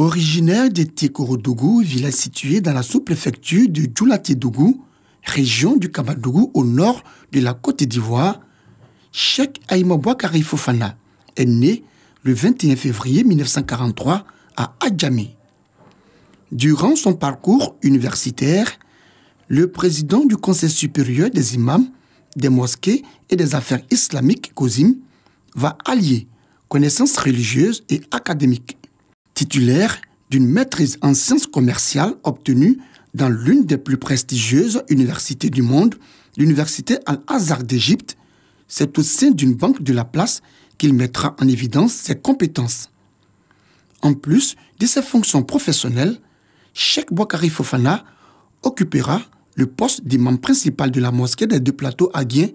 Originaire de Tekorodougou, village situé dans la sous-préfecture de Djoulaté-Dougou, région du Kabadougou au nord de la Côte d'Ivoire, Cheikh Aïma Boakari Fofana est né le 21 février 1943 à Adjamé. Durant son parcours universitaire, le président du Conseil supérieur des imams, des mosquées et des affaires islamiques, COSIM, va allier connaissances religieuses et académiques. Titulaire d'une maîtrise en sciences commerciales obtenue dans l'une des plus prestigieuses universités du monde, l'université Al-Azhar d'Égypte, c'est au sein d'une banque de la place qu'il mettra en évidence ses compétences. En plus de ses fonctions professionnelles, Cheikh Boakari Fofana occupera le poste d'imam principal de la mosquée des Deux Plateaux à Guien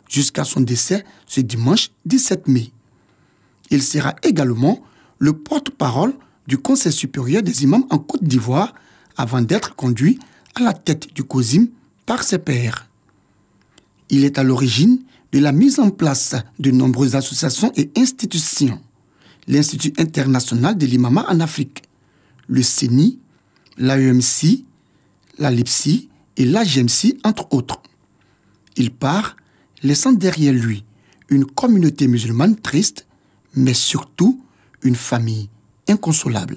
jusqu'à son décès ce dimanche 17 mai. Il sera également le porte-parole du Conseil supérieur des imams en Côte d'Ivoire avant d'être conduit à la tête du COSIM par ses pairs. Il est à l'origine de la mise en place de nombreuses associations et institutions. L'Institut international de l'imama en Afrique, le CENI, l'AEMC, la LIPSI et l'AGMC, entre autres. Il part, laissant derrière lui une communauté musulmane triste, mais surtout une famille inconsolable.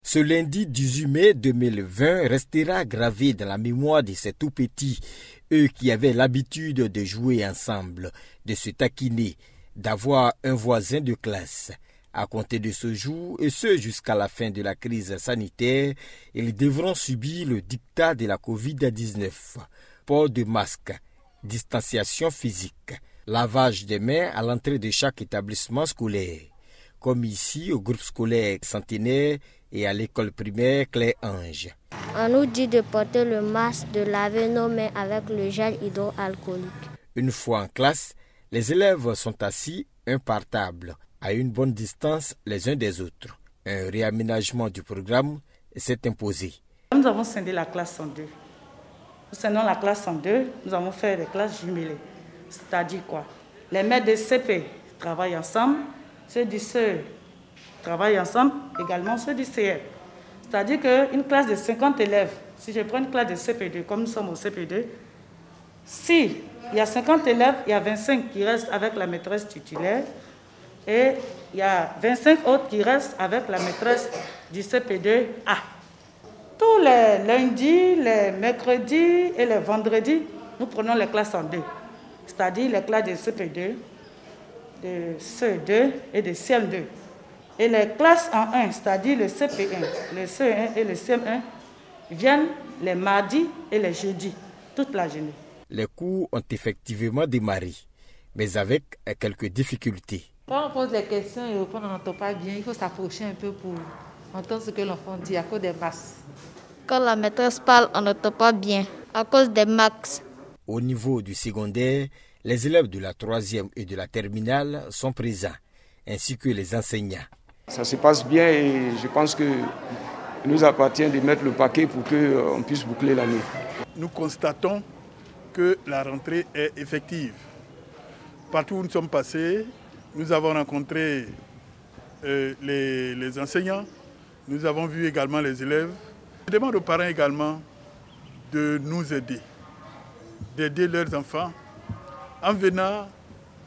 Ce lundi 18 mai 2020 restera gravé dans la mémoire de ces tout-petits, eux qui avaient l'habitude de jouer ensemble, de se taquiner, d'avoir un voisin de classe. À compter de ce jour, et ce jusqu'à la fin de la crise sanitaire, ils devront subir le diktat de la Covid-19. Port de masque, distanciation physique, lavage des mains à l'entrée de chaque établissement scolaire, comme ici au groupe scolaire Centenaire et à l'école primaire Claire-Ange. On nous dit de porter le masque, de laver nos mains avec le gel hydroalcoolique. Une fois en classe, les élèves sont assis un par table, à une bonne distance les uns des autres. Un réaménagement du programme s'est imposé. Nous avons scindé la classe en deux. Nous scindons la classe en deux, nous avons fait des classes jumelées. C'est-à-dire quoi? Les maîtres de CP travaillent ensemble, ceux du CE travaillent ensemble, également ceux du CF. C'est-à-dire qu'une classe de 50 élèves, si je prends une classe de CP2, comme nous sommes au CP2, si il y a 50 élèves, il y a 25 qui restent avec la maîtresse titulaire et il y a 25 autres qui restent avec la maîtresse du CP2A. Tous les lundis, les mercredis et les vendredis, nous prenons les classes en deux. C'est-à-dire les classes de CP2, de CE2 et de CM2. Et les classes en 1, c'est-à-dire le CP1, le CE1 et le CM1, viennent les mardis et les jeudis, toute la journée. Les cours ont effectivement démarré, mais avec quelques difficultés. Quand on pose les questions et on n'entend pas bien, il faut s'approcher un peu pour entendre ce que l'enfant dit à cause des masques. Quand la maîtresse parle, on n'entend pas bien à cause des masques. Au niveau du secondaire, les élèves de la 3e et de la terminale sont présents, ainsi que les enseignants. Ça se passe bien et je pense qu'il nous appartient de mettre le paquet pour qu'on puisse boucler l'année. Nous constatons que la rentrée est effective. Partout où nous sommes passés, nous avons rencontré les enseignants, nous avons vu également les élèves. Je demande aux parents également de nous aider, d'aider leurs enfants. En venant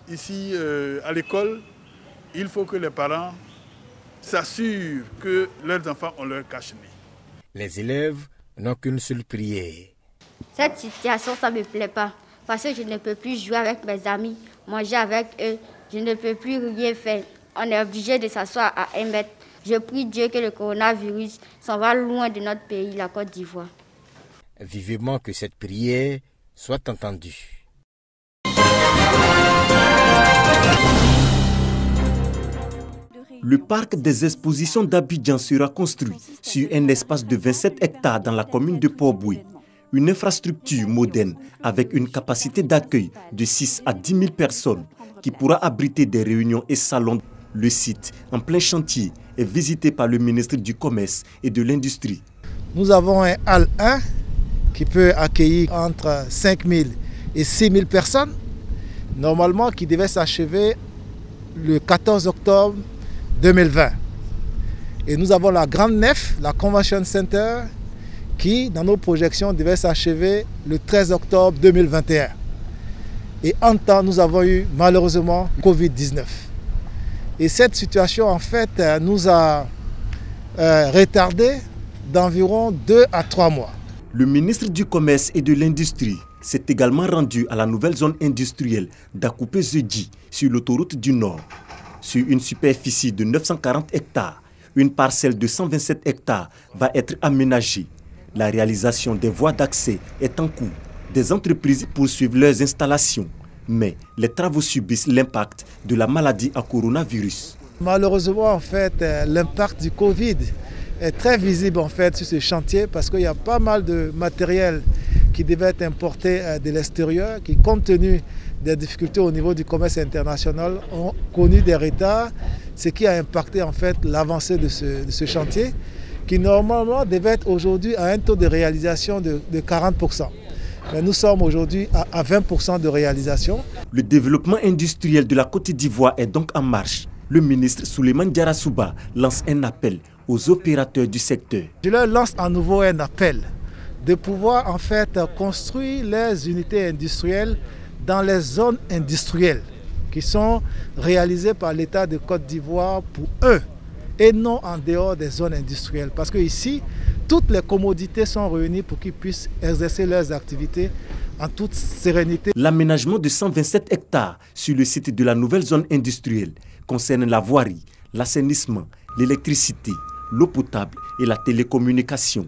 ici à l'école, il faut que les parents s'assurent que leurs enfants ont leur cache-nez. Les élèves n'ont qu'une seule prière. Cette situation, ça ne me plaît pas. Parce que je ne peux plus jouer avec mes amis, manger avec eux. Je ne peux plus rien faire. On est obligé de s'asseoir à 1 mètre. Je prie Dieu que le coronavirus s'en va loin de notre pays, la Côte d'Ivoire. Vivement que cette prière soit entendue. Le parc des expositions d'Abidjan sera construit sur un espace de 27 hectares dans la commune de Port-Boué. Une infrastructure moderne avec une capacité d'accueil de 6 à 10 000 personnes qui pourra abriter des réunions et salons. Le site, en plein chantier, est visité par le ministre du Commerce et de l'Industrie. Nous avons un hall 1 qui peut accueillir entre 5 000 et 6 000 personnes. normalement qui devait s'achever le 14 octobre 2020. Et nous avons la grande nef, la Convention Center, qui, dans nos projections, devait s'achever le 13 octobre 2021. Et en temps, nous avons eu malheureusement Covid-19. Et cette situation, en fait, nous a retardé d'environ 2 à 3 mois. Le ministre du Commerce et de l'Industrie s'est également rendu à la nouvelle zone industrielle d'Akoupé-Zedji sur l'autoroute du Nord. Sur une superficie de 940 hectares, une parcelle de 127 hectares va être aménagée. La réalisation des voies d'accès est en cours. Des entreprises poursuivent leurs installations, mais les travaux subissent l'impact de la maladie à coronavirus. Malheureusement, en fait, l'impact du Covid est très visible en fait sur ce chantier parce qu'il y a pas mal de matériel qui devait être importé de l'extérieur, qui, compte tenu des difficultés au niveau du commerce international, ont connu des retards, ce qui a impacté en fait l'avancée de ce chantier, qui normalement devait être aujourd'hui à un taux de réalisation de 40%. Mais nous sommes aujourd'hui à 20% de réalisation. Le développement industriel de la Côte d'Ivoire est donc en marche. Le ministre Souleymane Diarra-Souba lance un appel aux opérateurs du secteur. Je leur lance à nouveau un appel de pouvoir en fait construire les unités industrielles dans les zones industrielles qui sont réalisées par l'État de Côte d'Ivoire pour eux et non en dehors des zones industrielles. Parce que ici, toutes les commodités sont réunies pour qu'ils puissent exercer leurs activités en toute sérénité. L'aménagement de 127 hectares sur le site de la nouvelle zone industrielle concerne la voirie, l'assainissement, l'électricité, l'eau potable et la télécommunication.